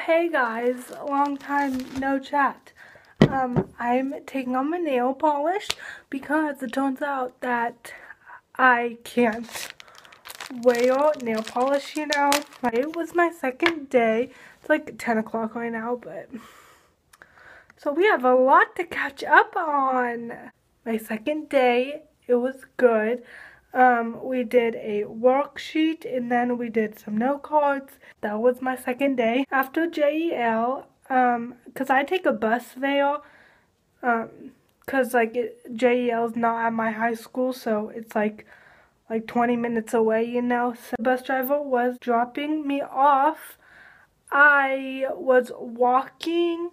Hey guys, long time no chat. I'm taking on my nail polish because it turns out that I can't wear nail polish, It was my second day. It's like 10 o'clock right now, but... So we have a lot to catch up on. My second day, it was good. We did a worksheet and then we did some note cards. That was my second day. After JEL, cause I take a bus there, cause JEL is not at my high school, so it's like 20 minutes away, So the bus driver was dropping me off. I was walking,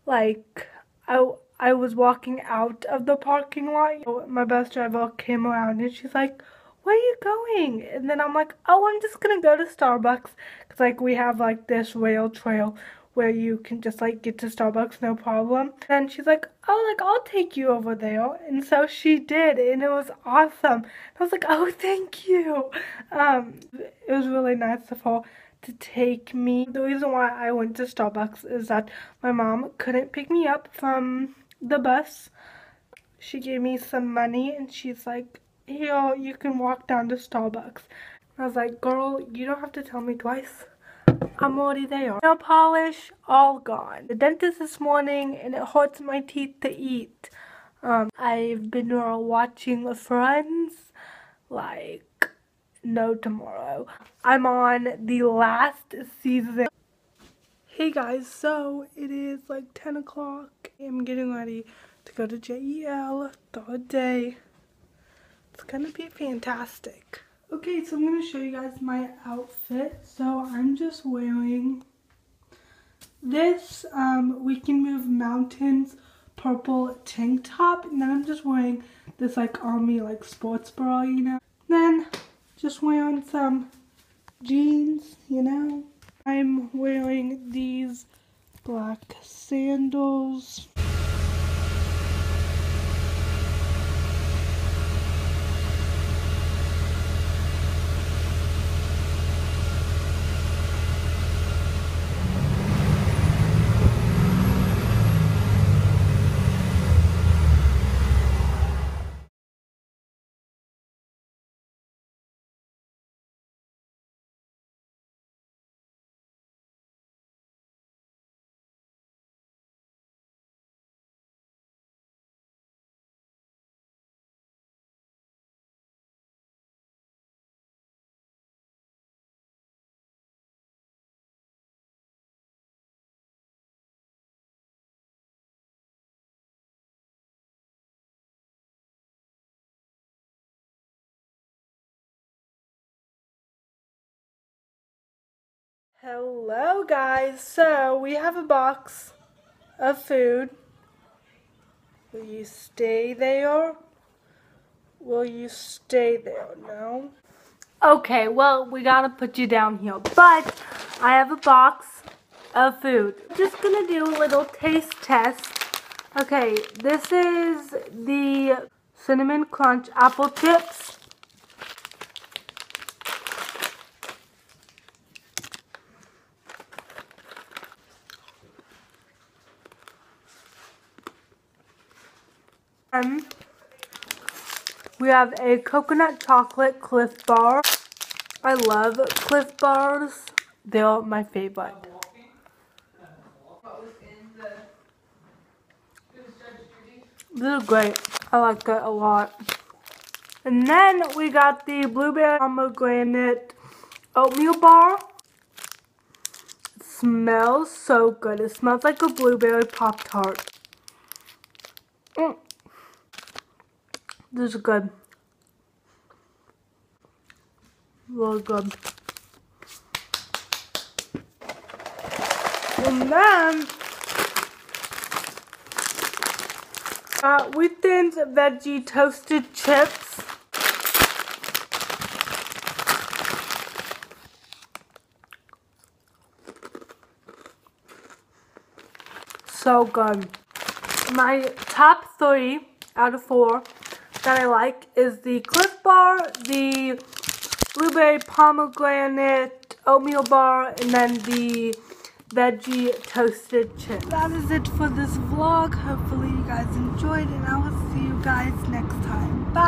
like, I was walking out of the parking lot. My bus driver came around and she's like, "Where are you going?" And then I'm like, "Oh, I'm just gonna go to Starbucks." Cause we have this rail trail where you can just get to Starbucks no problem. And she's like, "Oh, I'll take you over there." And so she did, and it was awesome. I was like, "Oh, thank you." It was really nice of her to take me. The reason why I went to Starbucks is that my mom couldn't pick me up from the bus. She gave me some money and she's like, "Here, you can walk down to Starbucks." I was like, "Girl, you don't have to tell me twice. I'm already there." Nail polish, all gone. The dentist this morning and it hurts my teeth to eat. I've been watching Friends, no tomorrow. I'm on the last season. Hey guys, so it is 10 o'clock. I'm getting ready to go to JEL, third day. It's gonna be fantastic. Okay, so I'm gonna show you guys my outfit. So I'm just wearing this We Can Move Mountains purple tank top, and then I'm just wearing this army sports bra, Then just wearing some jeans, I'm wearing these black sandals. Hello guys, so we have a box of food. Will you stay there? Will you stay there? No? Okay, well, we gotta put you down here, but I have a box of food. I'm just gonna do a little taste test. Okay, this is the Cinnamon Crunch apple chips. We have a coconut chocolate Cliff Bar. I love Cliff Bars. They're my favorite. This is great. I like it a lot. And then we got the blueberry pomegranate oatmeal bar. It smells so good. It smells like a blueberry Pop-Tart. This is good. Really good. And then Wheaton's veggie toasted chips. So good. My top 3 out of 4 that I like is the Cliff Bar, the blueberry pomegranate oatmeal bar, and then the veggie toasted chips. That is it for this vlog. Hopefully you guys enjoyed, and I will see you guys next time. Bye!